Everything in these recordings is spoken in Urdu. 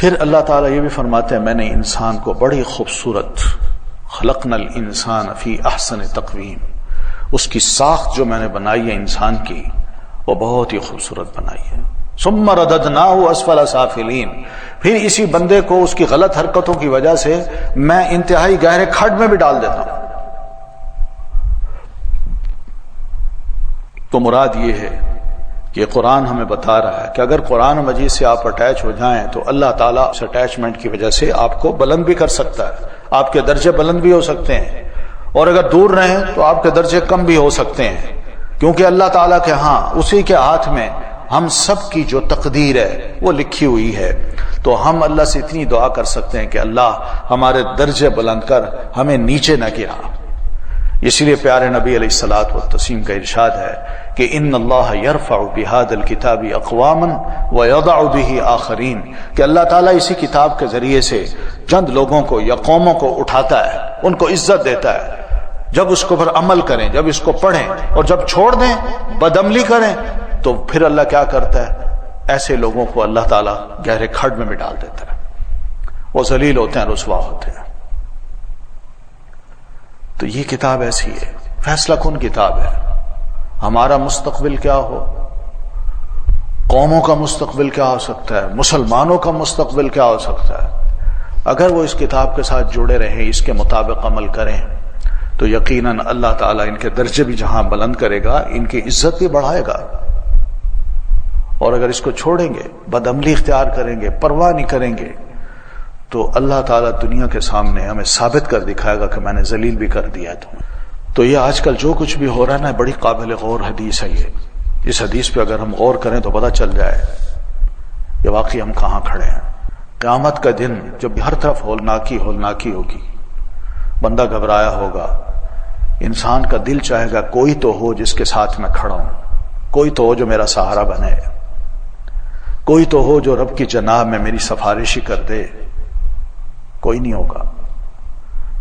پھر اللہ تعالیٰ یہ بھی فرماتے ہیں میں نے انسان کو بڑی خوبصورت خلقنا الانسان فی احسن تقویم، اس کی ساخت جو میں نے بنائی ہے انسان کی وہ بہت ہی خوبصورت بنائی ہے. ثم رددناہ اسفل سافلین، پھر اسی بندے کو اس کی غلط حرکتوں کی وجہ سے میں انتہائی گہرے کھڈ میں بھی ڈال دیتا ہوں. تو مراد یہ ہے کہ قرآن ہمیں بتا رہا ہے کہ اگر قرآن مجید سے آپ اٹیچ ہو جائیں تو اللہ تعالیٰ اس اٹیچمنٹ کی وجہ سے آپ کو بلند بھی کر سکتا ہے، آپ کے درجے بلند بھی ہو سکتے ہیں، اور اگر دور رہیں تو آپ کے درجے کم بھی ہو سکتے ہیں، کیونکہ اللہ تعالیٰ کے ہاں اسی کے ہاتھ میں ہم سب کی جو تقدیر ہے وہ لکھی ہوئی ہے. تو ہم اللہ سے اتنی دعا کر سکتے ہیں کہ اللہ ہمارے درجے بلند کر ہمیں نیچے نہ گرا. اس لیے پیارے نبی علیہ الصلوۃ والتسلیم کا ارشاد ہے کہ ان اللہ یرفع بهذا الکتاب اقواما ویضع به آخرین، کہ اللہ تعالیٰ اسی کتاب کے ذریعے سے چند لوگوں کو یا قوموں کو اٹھاتا ہے، ان کو عزت دیتا ہے. جب اس کو پر عمل کریں، جب اس کو پڑھیں، اور جب چھوڑ دیں، بدعملی کریں، تو پھر اللہ کیا کرتا ہے؟ ایسے لوگوں کو اللہ تعالیٰ گہرے کھڈ میں بھی ڈال دیتا ہے، وہ ذلیل ہوتے ہیں، رسوا ہوتے ہیں. تو یہ کتاب ایسی ہے، فیصلہ کن کتاب ہے. ہمارا مستقبل کیا ہو، قوموں کا مستقبل کیا ہو سکتا ہے، مسلمانوں کا مستقبل کیا ہو سکتا ہے، اگر وہ اس کتاب کے ساتھ جڑے رہیں، اس کے مطابق عمل کریں تو یقیناً اللہ تعالیٰ ان کے درجے بھی جہاں بلند کرے گا، ان کی عزت بھی بڑھائے گا. اور اگر اس کو چھوڑیں گے، بدعملی اختیار کریں گے، پرواہ نہیں کریں گے، تو اللہ تعالیٰ دنیا کے سامنے ہمیں ثابت کر دکھائے گا کہ میں نے ذلیل بھی کر دیا ہے تمہیں. تو یہ آج کل جو کچھ بھی ہو رہا ہے نا، بڑی قابل غور حدیث ہے یہ. اس حدیث پہ اگر ہم غور کریں تو پتہ چل جائے کہ واقعی ہم کہاں کھڑے ہیں. قیامت کا دن جب ہر طرف ہولناکی ہوگی، بندہ گھبرایا ہوگا، انسان کا دل چاہے گا کوئی تو ہو جس کے ساتھ میں کھڑا ہوں، کوئی تو ہو جو میرا سہارا بنے، کوئی تو ہو جو رب کی جناب میں میری سفارشی کر دے. کوئی نہیں ہوگا.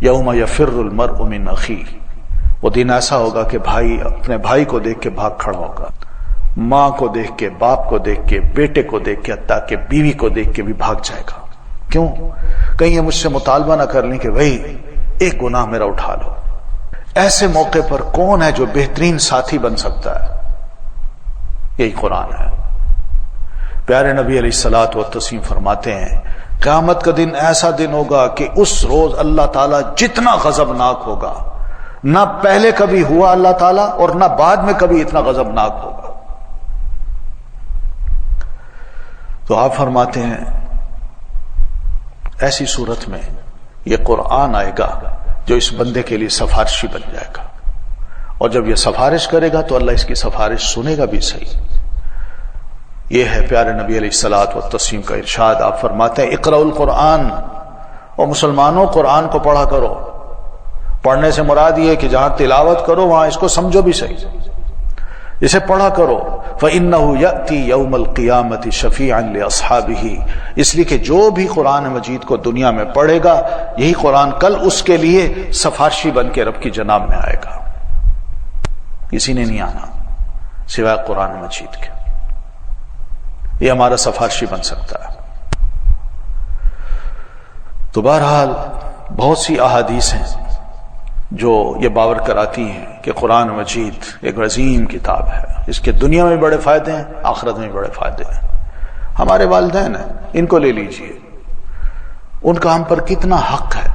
یوم یفر المرء من اخیہ، وہ دن ایسا ہوگا کہ بھائی اپنے بھائی کو دیکھ کے بھاگ کھڑا ہوگا، ماں کو دیکھ کے، باپ کو دیکھ کے، بیٹے کو دیکھ کے، حتیٰ کہ بیوی کو دیکھ کے بھی بھاگ جائے گا. کیوں؟ کہیں یہ مجھ سے مطالبہ نہ کر لیں کہ بھائی ایک گناہ میرا اٹھا لو. ایسے موقع پر کون ہے جو بہترین ساتھی بن سکتا ہے؟ یہی قرآن ہے. پیارے نبی علیہ الصلوۃ والتسلیم فرماتے ہیں قیامت کا دن ایسا دن ہوگا کہ اس روز اللہ تعالیٰ جتنا غضبناک ہوگا، نہ پہلے کبھی ہوا اللہ تعالیٰ اور نہ بعد میں کبھی اتنا غضبناک ہوگا. تو آپ فرماتے ہیں ایسی صورت میں یہ قرآن آئے گا جو اس بندے کے لیے سفارشی بن جائے گا، اور جب یہ سفارش کرے گا تو اللہ اس کی سفارش سنے گا بھی صحیح. یہ ہے پیارے نبی علیہ الصلوۃ والتسلیم کا ارشاد. آپ فرماتے ہیں اقرأ القرآن، اور مسلمانوں قرآن کو پڑھا کرو. پڑھنے سے مراد یہ ہے کہ جہاں تلاوت کرو وہاں اس کو سمجھو بھی صحیح، اسے پڑھا کرو. فَإِنَّهُ يَأْتِي يَوْمَ الْقِيَامَةِ شَفِيعًا لِأَصْحَابِهِ، اس لیے کہ جو بھی قرآن مجید کو دنیا میں پڑھے گا، یہی قرآن کل اس کے لیے سفارشی بن کے رب کی جناب میں آئے گا. کسی نے نہیں آنا سوائے قرآن مجید کے. یہ ہمارا سفارشی بن سکتا ہے. تو بہرحال بہت سی احادیث ہیں جو یہ باور کراتی ہیں کہ قرآن مجید ایک عظیم کتاب ہے. اس کے دنیا میں بڑے فائدے ہیں، آخرت میں بڑے فائدے ہیں. ہمارے والدین ہیں، ان کو لے لیجئے، ان کا ہم پر کتنا حق ہے.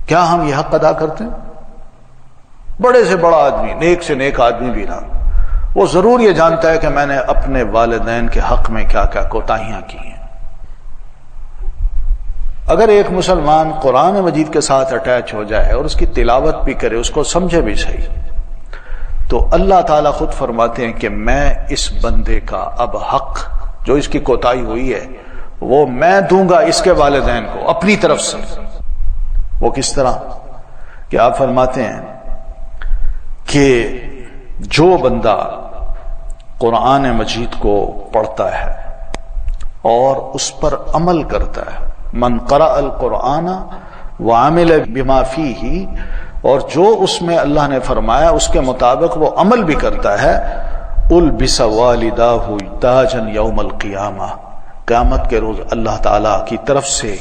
کیا ہم یہ حق ادا کرتے ہیں؟ بڑے سے بڑا آدمی، نیک سے نیک آدمی بھی نہ، وہ ضرور یہ جانتا ہے کہ میں نے اپنے والدین کے حق میں کیا کیا کوتاہیاں کی ہیں. اگر ایک مسلمان قرآن مجید کے ساتھ اٹیچ ہو جائے اور اس کی تلاوت بھی کرے، اس کو سمجھے بھی صحیح، تو اللہ تعالیٰ خود فرماتے ہیں کہ میں اس بندے کا اب حق جو اس کی کوتاہی ہوئی ہے وہ میں دوں گا اس کے والدین کو اپنی طرف سے. وہ کس طرح؟ کہ آپ فرماتے ہیں کہ جو بندہ قرآن مجید کو پڑھتا ہے اور اس پر عمل کرتا ہے، من قرأ القرآن وعمل بما فیہ، اور جو اس میں اللہ نے فرمایا اس کے مطابق وہ عمل بھی کرتا ہے، البس والداہ تاجا یوم القیامہ، قیامت کے روز اللہ تعالی کی طرف سے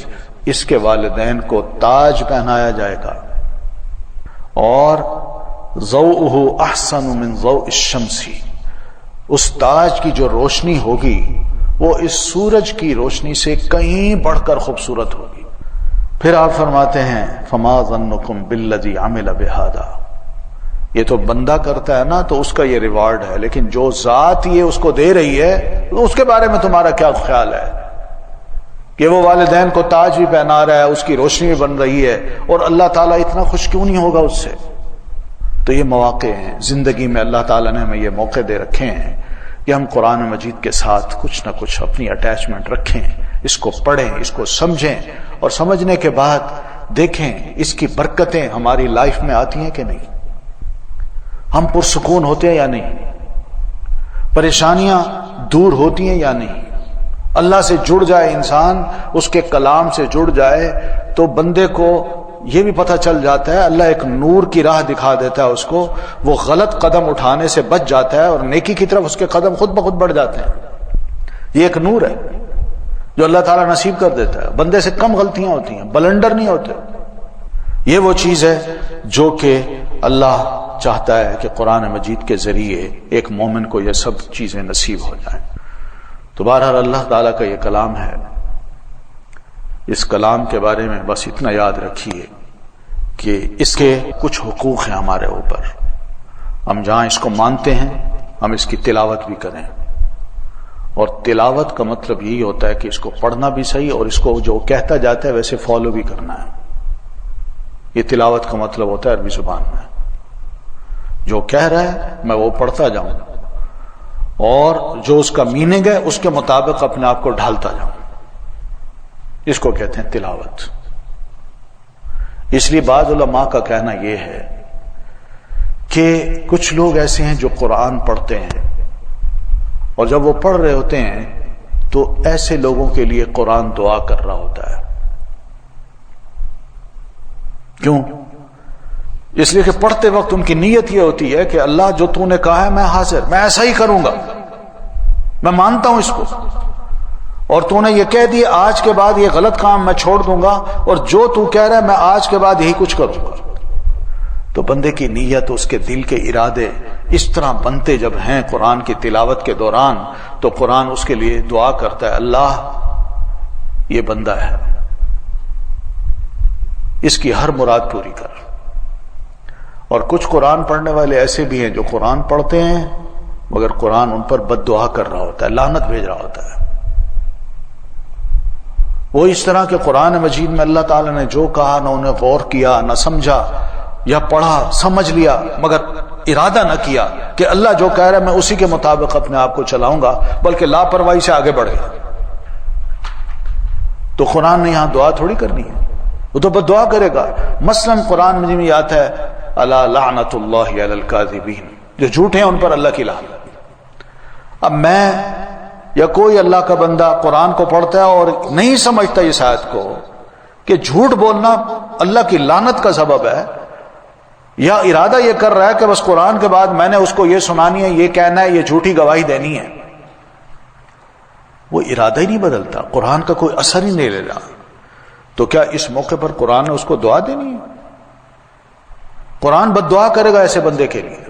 اس کے والدین کو تاج پہنایا جائے گا، اور ضوءہ احسن من ضوء الشمس، اس تاج کی جو روشنی ہوگی وہ اس سورج کی روشنی سے کہیں بڑھ کر خوبصورت ہوگی۔ پھر آپ فرماتے ہیں فما ظنکم بالذی عمل بہذا، یہ تو بندہ کرتا ہے نا تو اس کا یہ ریوارڈ ہے، لیکن جو ذات یہ اس کو دے رہی ہے اس کے بارے میں تمہارا کیا خیال ہے کہ وہ والدین کو تاج بھی پہنا رہا ہے، اس کی روشنی بھی بن رہی ہے، اور اللہ تعالیٰ اتنا خوش کیوں نہیں ہوگا اس سے؟ تو یہ مواقع ہیں زندگی میں، اللہ تعالیٰ نے ہمیں یہ موقع دے رکھے ہیں کہ ہم قرآن مجید کے ساتھ کچھ نہ کچھ اپنی اٹیچمنٹ رکھیں، اس کو پڑھیں، اس کو سمجھیں، اور سمجھنے کے بعد دیکھیں اس کی برکتیں ہماری لائف میں آتی ہیں کہ نہیں، ہم پرسکون ہوتے ہیں یا نہیں، پریشانیاں دور ہوتی ہیں یا نہیں۔ اللہ سے جڑ جائے انسان، اس کے کلام سے جڑ جائے تو بندے کو یہ بھی پتہ چل جاتا ہے، اللہ ایک نور کی راہ دکھا دیتا ہے اس کو، وہ غلط قدم اٹھانے سے بچ جاتا ہے اور نیکی کی طرف اس کے قدم خود بخود بڑھ جاتے ہیں۔ یہ ایک نور ہے جو اللہ تعالیٰ نصیب کر دیتا ہے، بندے سے کم غلطیاں ہوتی ہیں، بلنڈر نہیں ہوتے۔ یہ وہ چیز ہے جو کہ اللہ چاہتا ہے کہ قرآن مجید کے ذریعے ایک مومن کو یہ سب چیزیں نصیب ہو جائیں۔ تو بہرحال اللہ تعالیٰ کا یہ کلام ہے، اس کلام کے بارے میں بس اتنا یاد رکھیے کہ اس کے کچھ حقوق ہیں ہمارے اوپر، ہم جہاں اس کو مانتے ہیں ہم اس کی تلاوت بھی کریں، اور تلاوت کا مطلب یہی ہوتا ہے کہ اس کو پڑھنا بھی صحیح اور اس کو جو کہتا جاتا ہے ویسے فالو بھی کرنا ہے۔ یہ تلاوت کا مطلب ہوتا ہے عربی زبان میں، جو کہہ رہا ہے میں وہ پڑھتا جاؤں اور جو اس کا میننگ ہے اس کے مطابق اپنے آپ کو ڈھالتا جاؤں، اس کو کہتے ہیں تلاوت۔ اس لیے بعض علماء کا کہنا یہ ہے کہ کچھ لوگ ایسے ہیں جو قرآن پڑھتے ہیں اور جب وہ پڑھ رہے ہوتے ہیں تو ایسے لوگوں کے لیے قرآن دعا کر رہا ہوتا ہے۔ کیوں؟ اس لیے کہ پڑھتے وقت ان کی نیت یہ ہوتی ہے کہ اللہ جو تو نے کہا ہے میں حاضر، میں ایسا ہی کروں گا، میں مانتا ہوں اس کو، اور تو نے یہ کہہ دیا آج کے بعد یہ غلط کام میں چھوڑ دوں گا، اور جو تو کہہ رہا ہے میں آج کے بعد یہی کچھ کروں گا۔ تو بندے کی نیت، اس کے دل کے ارادے اس طرح بنتے جب ہیں قرآن کی تلاوت کے دوران، تو قرآن اس کے لیے دعا کرتا ہے اللہ یہ بندہ ہے، اس کی ہر مراد پوری کر۔ اور کچھ قرآن پڑھنے والے ایسے بھی ہیں جو قرآن پڑھتے ہیں مگر قرآن ان پر بد دعا کر رہا ہوتا ہے، لعنت بھیج رہا ہوتا ہے۔ وہ اس طرح کہ قرآن مجید میں اللہ تعالیٰ نے جو کہا نہ انہیں غور کیا، نہ سمجھا، یا پڑھا سمجھ لیا مگر ارادہ نہ کیا کہ اللہ جو کہہ رہا ہے میں اسی کے مطابق اپنے آپ کو چلاؤں گا، بلکہ لاپرواہی سے آگے بڑھ گیا۔ تو قرآن نے یہاں دعا تھوڑی کرنی ہے، وہ تو بد دعا کرے گا۔ مثلا قرآن مجید میں آتا ہے الا لعنت اللہ علی الکاذبین، جو جھوٹے ہیں ان پر اللہ کی لعنت۔ اب میں یا کوئی اللہ کا بندہ قرآن کو پڑھتا ہے اور نہیں سمجھتا اس آیت کو کہ جھوٹ بولنا اللہ کی لعنت کا سبب ہے، یا ارادہ یہ کر رہا ہے کہ بس قرآن کے بعد میں نے اس کو یہ سنانی ہے، یہ کہنا ہے، یہ جھوٹی گواہی دینی ہے، وہ ارادہ ہی نہیں بدلتا، قرآن کا کوئی اثر ہی نہیں لے رہا، تو کیا اس موقع پر قرآن نے اس کو دعا دینی ہے؟ قرآن بد دعا کرے گا ایسے بندے کے لیے،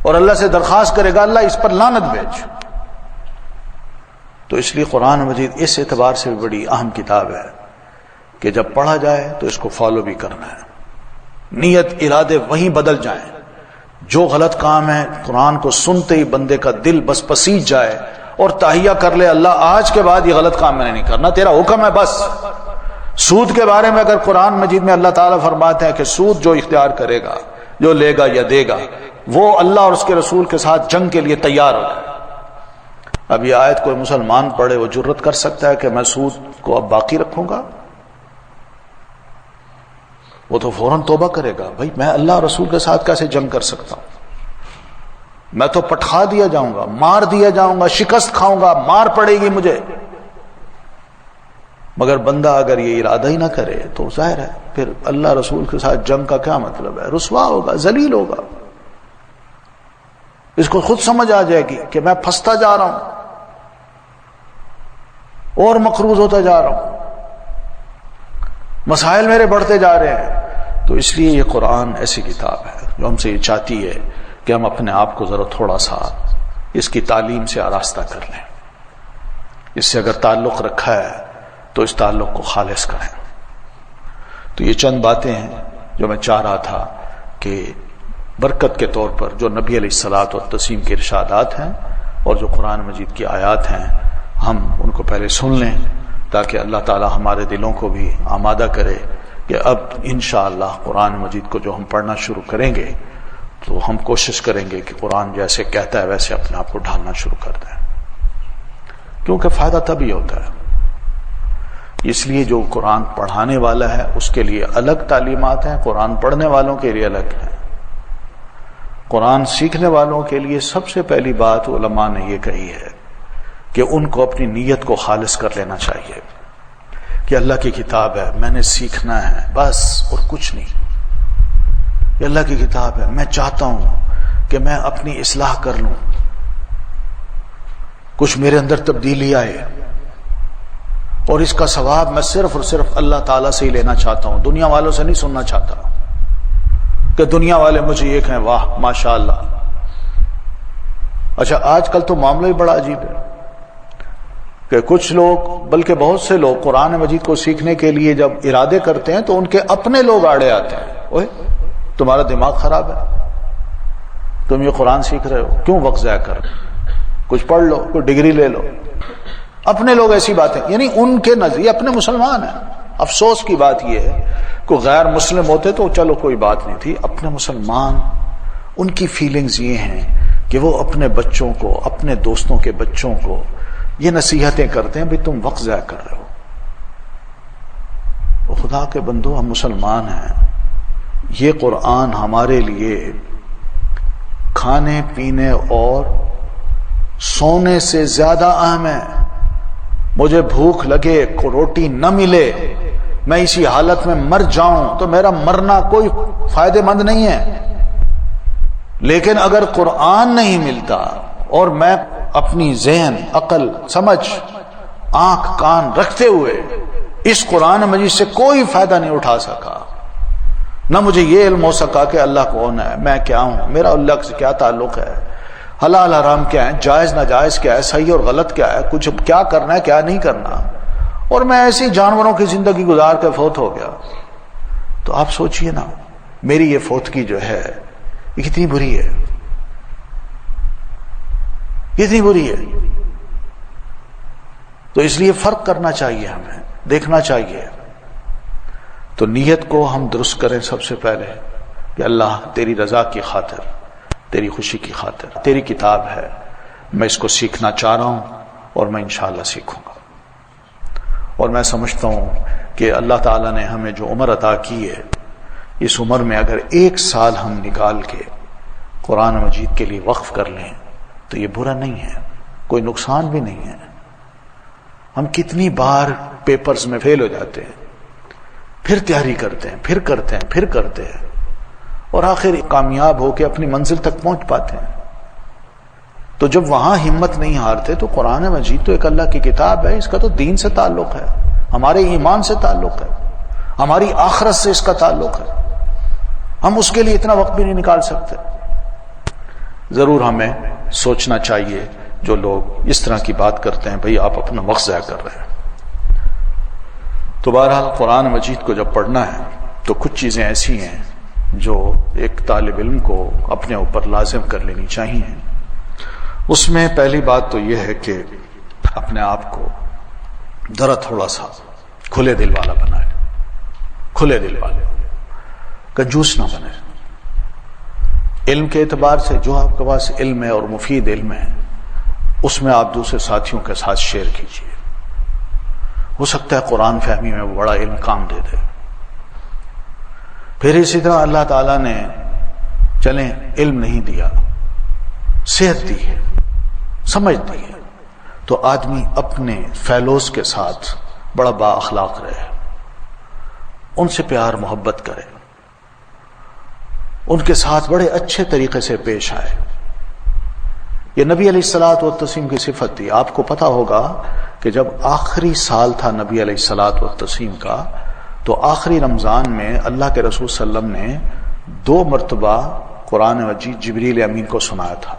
اور اللہ سے درخواست کرے گا اللہ اس پر لعنت بھیج۔ تو اس لیے قرآن مجید اس اعتبار سے بھی بڑی اہم کتاب ہے کہ جب پڑھا جائے تو اس کو فالو بھی کرنا ہے، نیت ارادے وہیں بدل جائیں۔ جو غلط کام ہے قرآن کو سنتے ہی بندے کا دل بس پسیج جائے اور تہیہ کر لے اللہ آج کے بعد یہ غلط کام میں نے نہیں کرنا، تیرا حکم ہے بس۔ سود کے بارے میں اگر قرآن مجید میں اللہ تعالیٰ فرماتے ہیں کہ سود جو اختیار کرے گا، جو لے گا یا دے گا، وہ اللہ اور اس کے رسول کے ساتھ جنگ کے لیے تیار ہو جائے۔ اب یہ آیت کوئی مسلمان پڑھے وہ جرت کر سکتا ہے کہ میں سود کو اب باقی رکھوں گا؟ وہ تو فوراً توبہ کرے گا، بھائی میں اللہ اور رسول کے ساتھ کیسے جنگ کر سکتا ہوں، میں تو پٹخا دیا جاؤں گا، مار دیا جاؤں گا، شکست کھاؤں گا، مار پڑے گی مجھے۔ مگر بندہ اگر یہ ارادہ ہی نہ کرے تو ظاہر ہے پھر اللہ رسول کے ساتھ جنگ کا کیا مطلب ہے، رسوا ہوگا، ذلیل ہوگا، اس کو خود سمجھ آ جائے گی کہ میں پھنستا جا رہا ہوں۔ اور مقروض ہوتا جا رہا ہوں، مسائل میرے بڑھتے جا رہے ہیں۔ تو اس لیے یہ قرآن ایسی کتاب ہے جو ہم سے یہ چاہتی ہے کہ ہم اپنے آپ کو ذرا تھوڑا سا اس کی تعلیم سے آراستہ کر لیں، اس سے اگر تعلق رکھا ہے تو اس تعلق کو خالص کریں۔ تو یہ چند باتیں ہیں جو میں چاہ رہا تھا کہ برکت کے طور پر جو نبی علیہ الصلاۃ والتسلیم کے ارشادات ہیں اور جو قرآن مجید کی آیات ہیں ہم ان کو پہلے سن لیں، تاکہ اللہ تعالی ہمارے دلوں کو بھی آمادہ کرے کہ اب انشاءاللہ قرآن مجید کو جو ہم پڑھنا شروع کریں گے تو ہم کوشش کریں گے کہ قرآن جیسے کہتا ہے ویسے اپنے آپ کو ڈھالنا شروع کر دیں، کیونکہ فائدہ تبھی ہوتا ہے۔ اس لیے جو قرآن پڑھانے والا ہے اس کے لیے الگ تعلیمات ہیں، قرآن پڑھنے والوں کے لیے الگ ہیں۔ قرآن سیکھنے والوں کے لیے سب سے پہلی بات علماء نے یہ کہی ہے کہ ان کو اپنی نیت کو خالص کر لینا چاہیے کہ اللہ کی کتاب ہے، میں نے سیکھنا ہے بس، اور کچھ نہیں۔ یہ اللہ کی کتاب ہے، میں چاہتا ہوں کہ میں اپنی اصلاح کر لوں، کچھ میرے اندر تبدیلی آئے، اور اس کا ثواب میں صرف اور صرف اللہ تعالیٰ سے ہی لینا چاہتا ہوں، دنیا والوں سے نہیں سننا چاہتا کہ دنیا والے مجھے یہ کہیں واہ ماشاءاللہ۔ اچھا آج کل تو معاملہ ہی بڑا عجیب ہے کہ کچھ لوگ بلکہ بہت سے لوگ قرآن مجید کو سیکھنے کے لیے جب ارادے کرتے ہیں تو ان کے اپنے لوگ آڑے آتے ہیں، اوہ تمہارا دماغ خراب ہے، تم یہ قرآن سیکھ رہے ہو، کیوں وقت ضائع کر، کچھ پڑھ لو، کوئی ڈگری لے لو۔ اپنے لوگ ایسی باتیں، یعنی ان کے نظریے اپنے مسلمان ہیں۔ افسوس کی بات یہ ہے کہ غیر مسلم ہوتے تو چلو کوئی بات نہیں تھی، اپنے مسلمان ان کی فیلنگز یہ ہیں کہ وہ اپنے بچوں کو، اپنے دوستوں کے بچوں کو یہ نصیحتیں کرتے ہیں بھی تم وقت ضائع کر رہے ہو۔ خدا کے بندو، ہم مسلمان ہیں، یہ قرآن ہمارے لیے کھانے پینے اور سونے سے زیادہ اہم ہے۔ مجھے بھوک لگے، روٹی نہ ملے، میں اسی حالت میں مر جاؤں تو میرا مرنا کوئی فائدہ مند نہیں ہے، لیکن اگر قرآن نہیں ملتا اور میں اپنی ذہن، عقل، سمجھ، آنکھ کان رکھتے ہوئے اس قرآن مجید سے کوئی فائدہ نہیں اٹھا سکا، نہ مجھے یہ علم ہو سکا کہ اللہ کون ہے، میں کیا ہوں، میرا اللہ سے کیا تعلق ہے، حلال حرام کیا ہے، جائز ناجائز کیا ہے، صحیح اور غلط کیا ہے، کچھ کیا کرنا ہے کیا نہیں کرنا، اور میں ایسی جانوروں کی زندگی گزار کے فوت ہو گیا، تو آپ سوچئے نا میری یہ فوتگی جو ہے یہ کتنی بری ہے، کتنی بری ہے۔ تو اس لیے فرق کرنا چاہیے، ہمیں دیکھنا چاہیے۔ تو نیت کو ہم درست کریں سب سے پہلے کہ اللہ تیری رضا کی خاطر، تیری خوشی کی خاطر، تیری کتاب ہے، میں اس کو سیکھنا چاہ رہا ہوں اور میں انشاءاللہ سیکھوں گا۔ اور میں سمجھتا ہوں کہ اللہ تعالیٰ نے ہمیں جو عمر عطا کی ہے، اس عمر میں اگر 1 سال ہم نکال کے قرآن مجید کے لیے وقف کر لیں تو یہ برا نہیں ہے، کوئی نقصان بھی نہیں ہے۔ ہم کتنی بار پیپرز میں فیل ہو جاتے ہیں، پھر تیاری کرتے ہیں، پھر کرتے ہیں، پھر کرتے ہیں، اور آخر کامیاب ہو کے اپنی منزل تک پہنچ پاتے ہیں۔ تو جب وہاں ہمت نہیں ہارتے تو قرآن مجید تو ایک اللہ کی کتاب ہے، اس کا تو دین سے تعلق ہے، ہمارے ایمان سے تعلق ہے، ہماری آخرت سے اس کا تعلق ہے، ہم اس کے لیے اتنا وقت بھی نہیں نکال سکتے۔ ضرور ہمیں سوچنا چاہیے جو لوگ اس طرح کی بات کرتے ہیں، بھئی آپ اپنا وقت ضائع کر رہے ہیں۔ تو بہرحال قرآن مجید کو جب پڑھنا ہے تو کچھ چیزیں ایسی ہیں جو ایک طالب علم کو اپنے اوپر لازم کر لینی چاہیے۔ اس میں پہلی بات تو یہ ہے کہ اپنے آپ کو ذرا تھوڑا سا کھلے دل والا بنائے، کھلے دل والے، کنجوس نہ بنے۔ علم کے اعتبار سے جو آپ کے پاس علم ہے اور مفید علم ہے اس میں آپ دوسرے ساتھیوں کے ساتھ شیئر کیجیے، ہو سکتا ہے قرآن فہمی میں وہ بڑا علم کام دے دے۔ پھر اسی طرح اللہ تعالیٰ نے چلیں علم نہیں دیا، صحت دی ہے، سمجھ دی ہے، تو آدمی اپنے فیلوز کے ساتھ بڑا با اخلاق رہے، ان سے پیار محبت کرے، ان کے ساتھ بڑے اچھے طریقے سے پیش آئے۔ یہ نبی علیہ الصلوۃ والتسلیم کی صفت تھی۔ آپ کو پتا ہوگا کہ کہ جب آخری سال تھا نبی علیہ الصلوۃ والتسلیم کا، تو آخری رمضان میں اللہ کے رسول صلی اللہ علیہ وسلم نے 2 مرتبہ قرآن مجید جبریل امین کو سنایا تھا.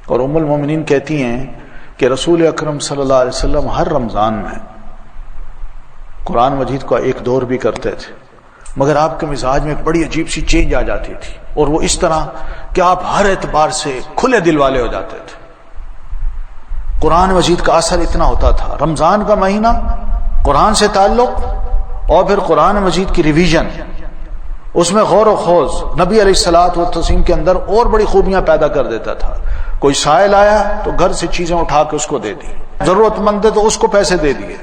اور ام المومنین کہتی ہیں کہ رسول اکرم صلی اللہ علیہ وسلم ہر رمضان میں قرآن مجید کا ایک دور بھی کرتے تھے، مگر آپ کے مزاج میں ایک بڑی عجیب سی چینج آ جاتی تھی، اور وہ اس طرح کہ آپ ہر اعتبار سے کھلے دل والے ہو جاتے تھے. قرآن مجید کا اثر اتنا ہوتا تھا. رمضان کا مہینہ، قرآن سے تعلق، اور پھر قرآن مجید کی ریویژن، اس میں غور و خوض نبی علیہ الصلوۃ والتسلیم کے اندر اور بڑی خوبیاں پیدا کر دیتا تھا. کوئی سائل آیا تو گھر سے چیزیں اٹھا کے اس کو دے دی، ضرورت مند ہے تو اس کو پیسے دے دیے،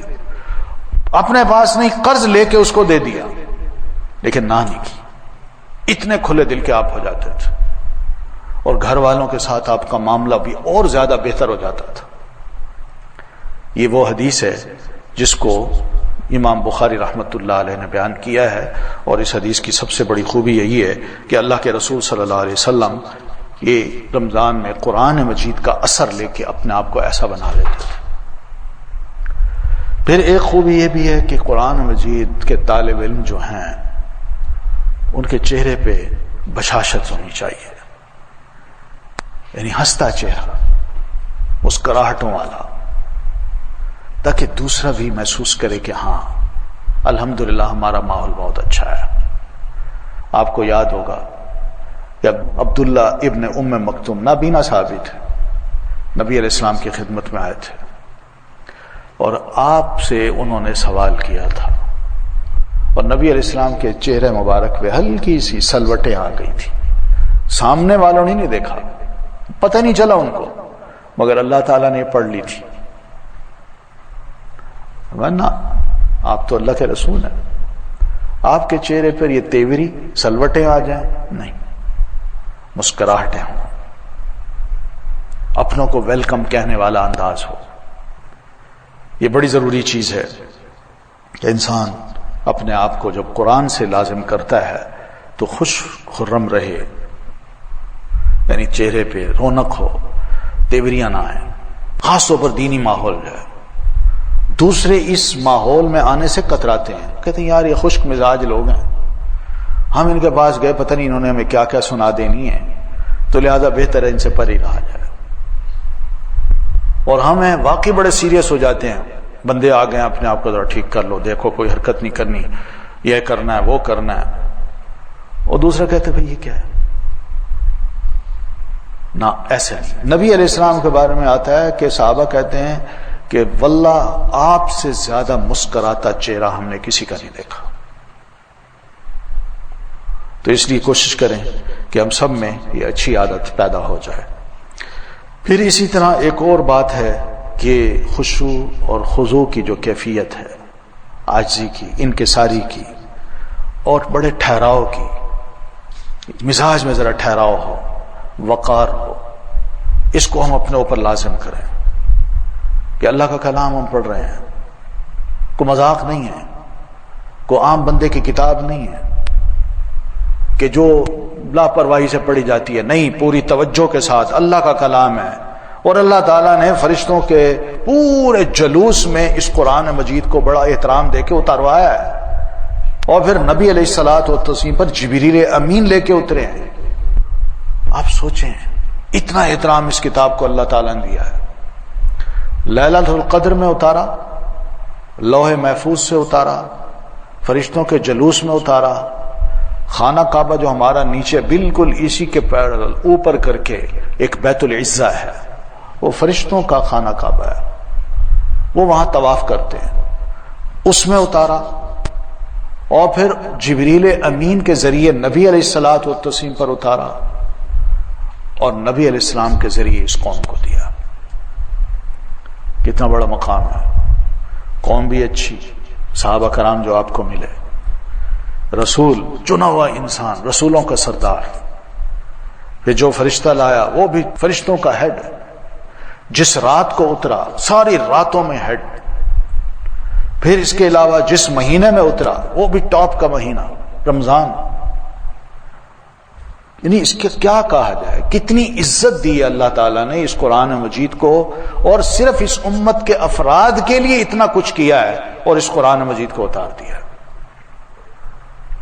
اپنے پاس نہیں قرض لے کے اس کو دے دیا، لیکن نہ نہیں کی. اتنے کھلے دل کے آپ ہو جاتے تھے، اور گھر والوں کے ساتھ آپ کا معاملہ بھی اور زیادہ بہتر ہو جاتا تھا. یہ وہ حدیث ہے جس کو امام بخاری رحمۃ اللہ علیہ نے بیان کیا ہے، اور اس حدیث کی سب سے بڑی خوبی یہی ہے کہ اللہ کے رسول صلی اللہ علیہ وسلم یہ رمضان میں قرآن مجید کا اثر لے کے اپنے آپ کو ایسا بنا لیتے تھے. پھر ایک خوبی یہ بھی ہے کہ قرآن مجید کے طالب علم جو ہیں ان کے چہرے پہ بشاشت ہونی چاہیے، یعنی ہنستا چہرہ، مسکراہٹوں والا، تاکہ دوسرا بھی محسوس کرے کہ ہاں الحمدللہ ہمارا ماحول بہت اچھا ہے. آپ کو یاد ہوگا کہ عبداللہ ابن ام مکتوم نابینا صحابی تھے، نبی علیہ السلام کی خدمت میں آئے تھے، اور آپ سے انہوں نے سوال کیا تھا، اور نبی علیہ السلام کے چہرے مبارک پہ ہلکی سی سلوٹیں آ گئی تھی. سامنے والوں نے نہیں دیکھا، پتہ نہیں چلا ان کو، مگر اللہ تعالیٰ نے پڑھ لی تھی. ورنہ آپ تو اللہ کے رسول ہیں، آپ کے چہرے پر یہ تیوری سلوٹیں آ جائیں نہیں، مسکراہٹیں ہوں، اپنوں کو ویلکم کہنے والا انداز ہو. یہ بڑی ضروری چیز ہے کہ انسان اپنے آپ کو جب قرآن سے لازم کرتا ہے تو خوش خرم رہے، یعنی چہرے پہ رونق ہو، تیوریاں نہ آئیں. خاص طور پر دینی ماحول ہے. دوسرے اس ماحول میں آنے سے کتراتے ہیں، کہتے ہیں یار یہ خشک مزاج لوگ ہیں، ہم ان کے پاس گئے پتہ نہیں انہوں نے ہمیں کیا کیا سنا دینی ہے، تو لہذا بہتر ہے ان سے پرے رہا جائے. اور ہمیں واقعی بڑے سیریس ہو جاتے ہیں، بندے آ گئے اپنے آپ کو ذرا ٹھیک کر لو، دیکھو کوئی حرکت نہیں کرنی، یہ کرنا ہے وہ کرنا ہے. اور دوسرا کہتے بھئی یہ کیا ہے؟ نہ ایسے نہیں. نبی علیہ السلام کے بارے میں آتا ہے کہ صحابہ کہتے ہیں کہ واللہ آپ سے زیادہ مسکراتا چہرہ ہم نے کسی کا نہیں دیکھا. تو اس لیے کوشش کریں کہ ہم سب میں یہ اچھی عادت پیدا ہو جائے. پھر اسی طرح ایک اور بات ہے کہ خشوع اور خضوع کی جو کیفیت ہے، عاجزی کی، انکساری کی، اور بڑے ٹھہراؤ کی، مزاج میں ذرا ٹھہراؤ ہو، وقار ہو، اس کو ہم اپنے اوپر لازم کریں کہ اللہ کا کلام ہم پڑھ رہے ہیں، کوئی مذاق نہیں ہے، کوئی عام بندے کی کتاب نہیں ہے کہ جو لاپرواہی سے پڑھی جاتی ہے. نہیں، پوری توجہ کے ساتھ اللہ کا کلام ہے، اور اللہ تعالیٰ نے فرشتوں کے پورے جلوس میں اس قرآن مجید کو بڑا احترام دے کے اتاروایا ہے، اور پھر نبی علیہ الصلوۃ والتسلیم پر جبریل امین لے کے اترے ہیں. آپ سوچیں اتنا احترام اس کتاب کو اللہ تعالیٰ نے دیا ہے. لیلۃ القدر میں اتارا، لوح محفوظ سے اتارا، فرشتوں کے جلوس میں اتارا. خانہ کعبہ جو ہمارا نیچے بالکل اسی کے پیرل اوپر کر کے ایک بیت العزہ ہے، وہ فرشتوں کا خانہ کعبہ ہے، وہ وہاں طواف کرتے ہیں، اس میں اتارا. اور پھر جبریل امین کے ذریعے نبی علیہ الصلوۃ والتسلیم پر اتارا، اور نبی علیہ السلام کے ذریعے اس قوم کو دیا. کتنا بڑا مقام ہے. قوم بھی اچھی، صحابہ کرام جو آپ کو ملے، رسول چنا ہوا انسان، رسولوں کا سردار. پھر جو فرشتہ لایا وہ بھی فرشتوں کا ہیڈ، جس رات کو اترا ساری راتوں میں ہیڈ. پھر اس کے علاوہ جس مہینے میں اترا وہ بھی ٹاپ کا مہینہ رمضان. یعنی اس کے کیا کہا جائے، کتنی عزت دی ہے اللہ تعالیٰ نے اس قرآن مجید کو، اور صرف اس امت کے افراد کے لیے اتنا کچھ کیا ہے اور اس قرآن مجید کو اتار دیا ہے،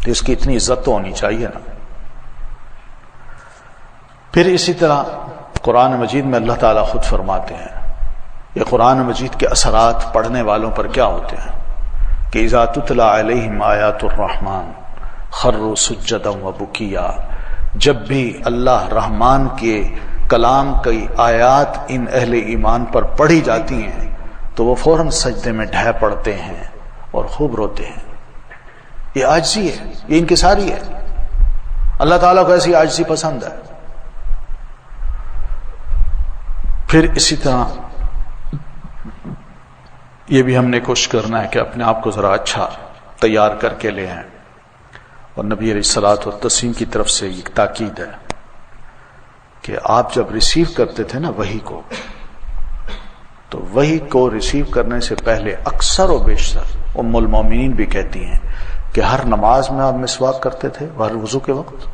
تو اس کی اتنی عزت تو ہونی چاہیے نا۔ پھر اسی طرح قرآن مجید میں اللہ تعالیٰ خود فرماتے ہیں، یہ قرآن مجید کے اثرات پڑھنے والوں پر کیا ہوتے ہیں کہ اذا تتلی علیہم آیات الرحمن خروا سجدا وبکیا، جب بھی اللہ رحمان کے کلام کی آیات ان اہل ایمان پر پڑھی جاتی ہیں تو وہ فوراً سجدے میں ڈھہ پڑتے ہیں اور خوب روتے ہیں۔ یہ عاجزی ہے، یہ انکساری ہے، اللہ تعالیٰ کو ایسی عاجزی پسند ہے۔ پھر اسی طرح یہ بھی ہم نے کوشش کرنا ہے کہ اپنے آپ کو ذرا اچھا تیار کر کے لے آئیں، اور نبی علیہ الصلوۃ والتسلیم کی طرف سے ایک تاکید ہے کہ آپ جب ریسیو کرتے تھے نا وحی کو، تو وحی کو ریسیو کرنے سے پہلے اکثر و بیشتر ام المومنین بھی کہتی ہیں کہ ہر نماز میں آپ مسواک کرتے تھے، ہر وضو کے وقت،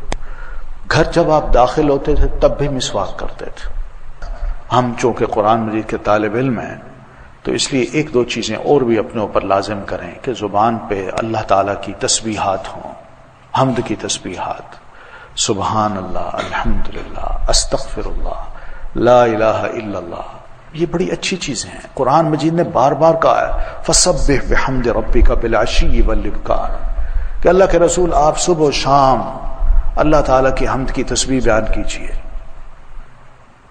گھر جب آپ داخل ہوتے تھے تب بھی مسواک کرتے تھے۔ ہم چونکہ قرآن مجید کے طالب علم ہیں تو اس لیے ایک دو چیزیں اور بھی اپنے اوپر لازم کریں کہ زبان پہ اللہ تعالیٰ کی تسبیحات ہوں، حمد کی تسبیحات، سبحان اللہ، الحمدللہ، استغفر اللہ، لا الہ الا اللہ، یہ بڑی اچھی چیزیں ہیں۔ قرآن مجید نے بار بار کہا ہے فسبح بحمد ربک بالعشی والابکار، کہ اللہ کے رسول آپ صبح و شام اللہ تعالیٰ کی حمد کی تسبیح بیان کیجیے۔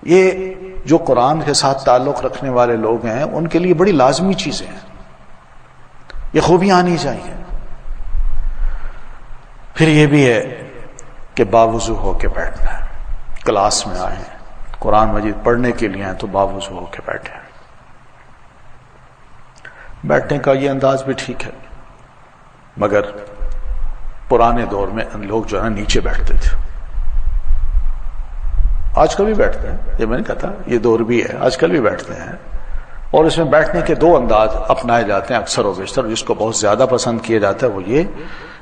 یہ جو قرآن کے ساتھ تعلق رکھنے والے لوگ ہیں ان کے لیے بڑی لازمی چیزیں ہیں، یہ خوبیاں آنی چاہیے۔ پھر یہ بھی ہے کہ باوضو ہو کے بیٹھنا ہے، کلاس میں آئے قرآن مجید پڑھنے کے لیے ہیں تو باوضو ہو کے بیٹھیں۔ بیٹھنے کا یہ انداز بھی ٹھیک ہے، مگر پرانے دور میں لوگ جو ہے نیچے بیٹھتے تھے، آج کل بھی بیٹھتے ہیں، یہ میں نے کہا تھا یہ دور بھی ہے، آج کل بھی بیٹھتے ہیں، اور اس میں بیٹھنے کے دو انداز اپنائے جاتے ہیں اکثر و بیشتر۔ جس کو بہت زیادہ پسند کیا جاتا ہے وہ یہ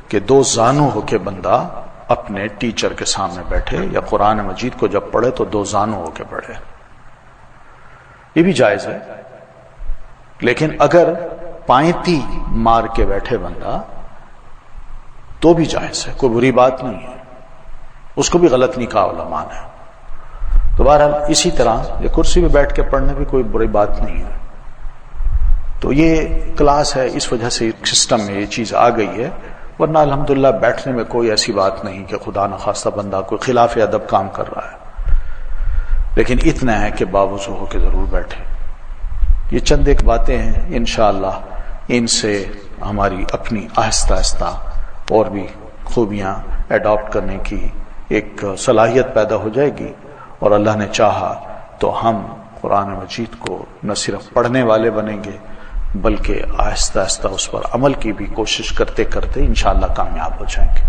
کہ دو زانو ہو کے بندہ اپنے ٹیچر کے سامنے بیٹھے، یا قرآن مجید کو جب پڑھے تو دو زانو ہو کے پڑھے، یہ بھی جائز ہے۔ لیکن اگر پائنتی مار کے بیٹھے بندہ تو بھی جائز ہے، کوئی بری بات نہیں ہے، اس کو بھی غلط نہیں کہا علماء نے۔ تو بہرحال اسی طرح یہ کرسی پہ بیٹھ کے پڑھنے بھی کوئی بری بات نہیں ہے۔ تو یہ کلاس ہے، اس وجہ سے سسٹم میں یہ چیز آ گئی ہے، ورنہ الحمدللہ بیٹھنے میں کوئی ایسی بات نہیں کہ خدا نخواستہ بندہ کوئی خلاف ادب کام کر رہا ہے، لیکن اتنا ہے کہ باوضو ہو کے ضرور بیٹھے۔ یہ چند ایک باتیں ہیں، انشاءاللہ ان سے ہماری اپنی آہستہ آہستہ اور بھی خوبیاں ایڈاپٹ کرنے کی ایک صلاحیت پیدا ہو جائے گی، اور اللہ نے چاہا تو ہم قرآن مجید کو نہ صرف پڑھنے والے بنیں گے بلکہ آہستہ آہستہ اس پر عمل کی بھی کوشش کرتے کرتے انشاءاللہ کامیاب ہو جائیں گے۔